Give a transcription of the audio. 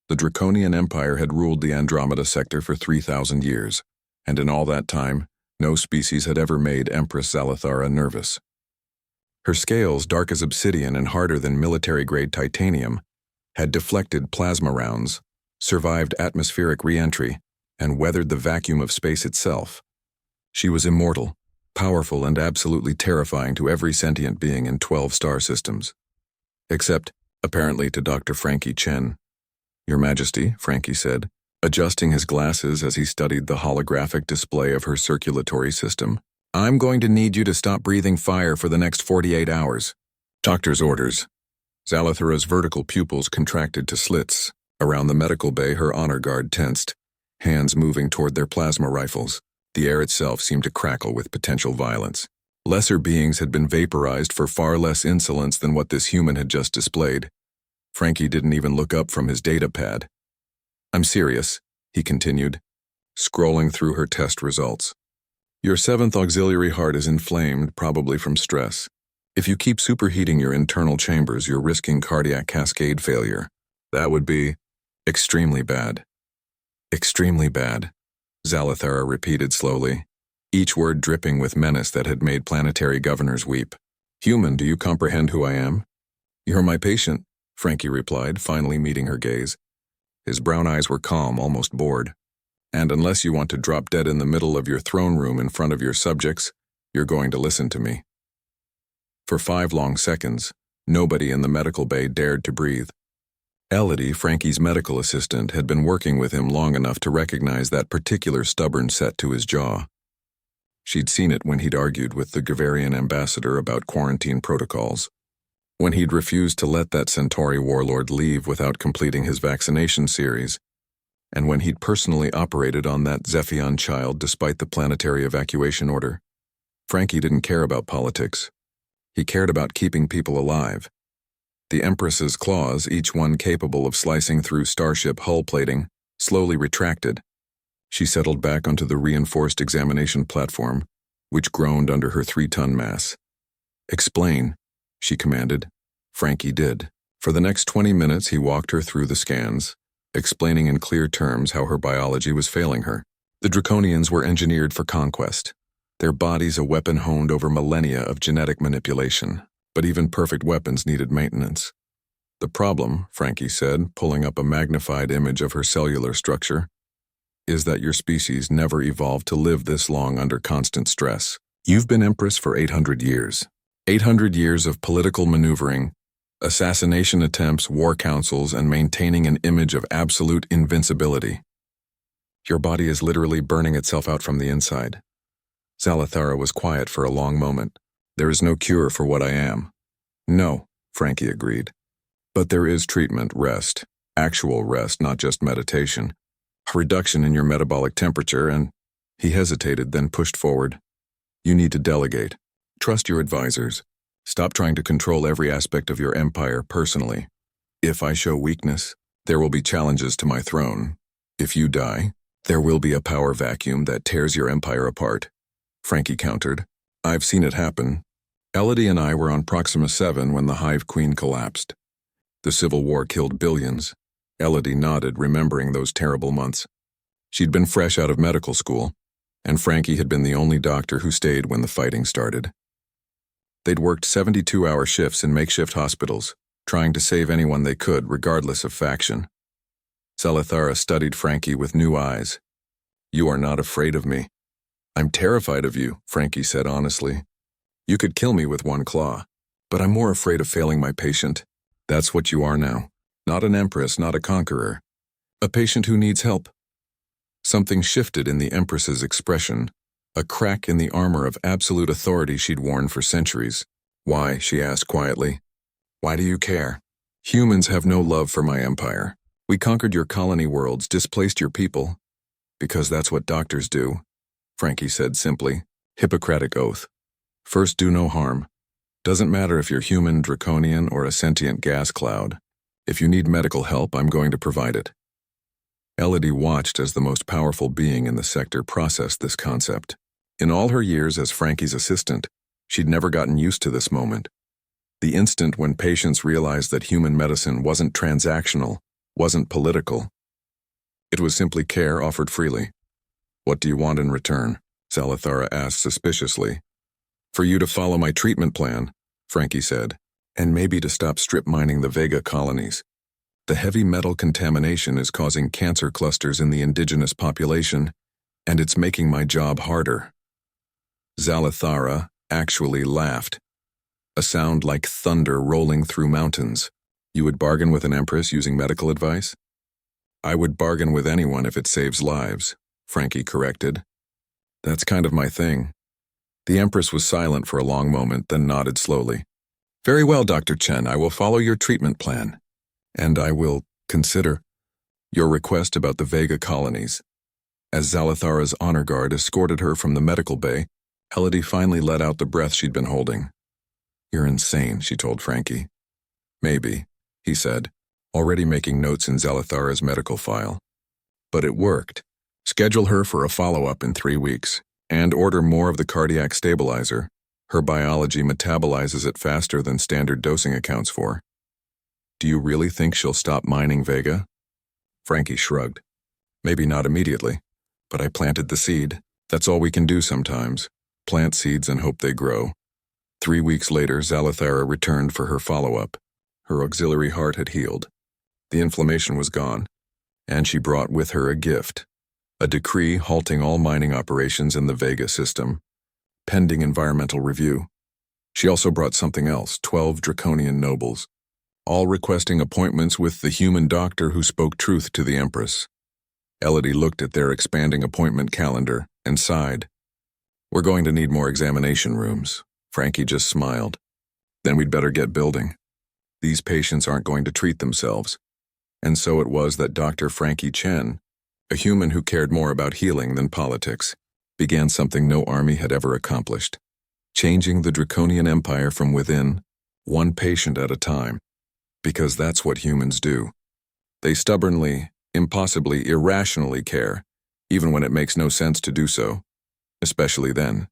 The Draconian Empire had ruled the Andromeda sector for 3,000 years, and in all that time, no species had ever made Empress Zalathara nervous. Her scales, dark as obsidian and harder than military-grade titanium, had deflected plasma rounds, survived atmospheric re-entry, and weathered the vacuum of space itself. She was immortal, powerful, and absolutely terrifying to every sentient being in 12 star systems. Except, apparently, to Dr. Frankie Chen. "Your Majesty," Frankie said, adjusting his glasses as he studied the holographic display of her circulatory system. "I'm going to need you to stop breathing fire for the next 48 hours. Doctor's orders." Zalathara's vertical pupils contracted to slits. Around the medical bay, her honor guard tensed, hands moving toward their plasma rifles. The air itself seemed to crackle with potential violence. Lesser beings had been vaporized for far less insolence than what this human had just displayed. Frankie didn't even look up from his data pad. "I'm serious," he continued, scrolling through her test results. "Your 7th auxiliary heart is inflamed, probably from stress. If you keep superheating your internal chambers, you're risking cardiac cascade failure. That would be extremely bad." "Extremely bad," Zalathara repeated slowly, each word dripping with menace that had made planetary governors weep. "Human, do you comprehend who I am?" "You're my patient," Frankie replied, finally meeting her gaze. His brown eyes were calm, almost bored. "And unless you want to drop dead in the middle of your throne room in front of your subjects, you're going to listen to me." For 5 long seconds, nobody in the medical bay dared to breathe. Elodie, Frankie's medical assistant, had been working with him long enough to recognize that particular stubborn set to his jaw. She'd seen it when he'd argued with the Gavarian ambassador about quarantine protocols, when he'd refused to let that Centauri warlord leave without completing his vaccination series, and when he'd personally operated on that Zephion child despite the planetary evacuation order. Frankie didn't care about politics. He cared about keeping people alive. The Empress's claws, each one capable of slicing through starship hull plating, slowly retracted. She settled back onto the reinforced examination platform, which groaned under her 3-ton mass. "Explain," she commanded. Frankie did. For the next 20 minutes, he walked her through the scans, explaining in clear terms how her biology was failing her. The Draconians were engineered for conquest, their bodies a weapon honed over millennia of genetic manipulation. But even perfect weapons needed maintenance. "The problem," Frankie said, pulling up a magnified image of her cellular structure, "is that your species never evolved to live this long under constant stress. You've been Empress for 800 years. 800 years of political maneuvering, assassination attempts, war councils, and maintaining an image of absolute invincibility. Your body is literally burning itself out from the inside." Zalathara was quiet for a long moment. "There is no cure for what I am." "No," Frankie agreed. "But there is treatment, rest, actual rest, not just meditation. A reduction in your metabolic temperature and—" He hesitated, then pushed forward. "You need to delegate. Trust your advisors. Stop trying to control every aspect of your empire personally. If I show weakness, there will be challenges to my throne. If you die, there will be a power vacuum that tears your empire apart." Frankie countered. "I've seen it happen. Elodie and I were on Proxima 7 when the Hive Queen collapsed. The Civil War killed billions." Elodie nodded, remembering those terrible months. She'd been fresh out of medical school, and Frankie had been the only doctor who stayed when the fighting started. They'd worked 72-hour shifts in makeshift hospitals, trying to save anyone they could, regardless of faction. Zalathara studied Frankie with new eyes. "You are not afraid of me." "I'm terrified of you," Frankie said honestly. "You could kill me with one claw, but I'm more afraid of failing my patient. That's what you are now. Not an empress, not a conqueror. A patient who needs help." Something shifted in the Empress's expression, a crack in the armor of absolute authority she'd worn for centuries. "Why?" she asked quietly. "Why do you care? Humans have no love for my empire. We conquered your colony worlds, displaced your people." "Because that's what doctors do," Frankie said simply. "Hippocratic oath. First, do no harm. Doesn't matter if you're human, draconian, or a sentient gas cloud. If you need medical help, I'm going to provide it." Elodie watched as the most powerful being in the sector processed this concept. In all her years as Frankie's assistant, she'd never gotten used to this moment. The instant when patients realized that human medicine wasn't transactional, wasn't political. It was simply care offered freely. "What do you want in return?" Zalathara asked suspiciously. "For you to follow my treatment plan," Frankie said, "and maybe to stop strip mining the Vega colonies. The heavy metal contamination is causing cancer clusters in the indigenous population, and it's making my job harder." Zalathara actually laughed, a sound like thunder rolling through mountains. "You would bargain with an Empress using medical advice?" "I would bargain with anyone if it saves lives," Frankie corrected. "That's kind of my thing." The Empress was silent for a long moment, then nodded slowly. "Very well, Dr. Chen, I will follow your treatment plan. And I will consider your request about the Vega colonies." As Zalathara's honor guard escorted her from the medical bay, Elodie finally let out the breath she'd been holding. "You're insane," she told Frankie. "Maybe," he said, already making notes in Zalathara's medical file. "But it worked. Schedule her for a follow-up in 3 weeks, and order more of the cardiac stabilizer. Her biology metabolizes it faster than standard dosing accounts for." "Do you really think she'll stop mining Vega?" Frankie shrugged. "Maybe not immediately, but I planted the seed. That's all we can do sometimes. Plant seeds and hope they grow." 3 weeks later, Zalathara returned for her follow-up. Her auxiliary heart had healed. The inflammation was gone, and she brought with her a gift: a decree halting all mining operations in the Vega system, pending environmental review. She also brought something else: 12 draconian nobles, all requesting appointments with the human doctor who spoke truth to the Empress. Elodie looked at their expanding appointment calendar and sighed. "We're going to need more examination rooms." Frankie just smiled. "Then we'd better get building. These patients aren't going to treat themselves." And so it was that Dr. Frankie Chen, a human who cared more about healing than politics, began something no army had ever accomplished: changing the Draconian Empire from within, one patient at a time. Because that's what humans do. They stubbornly, impossibly, irrationally care, even when it makes no sense to do so, especially then.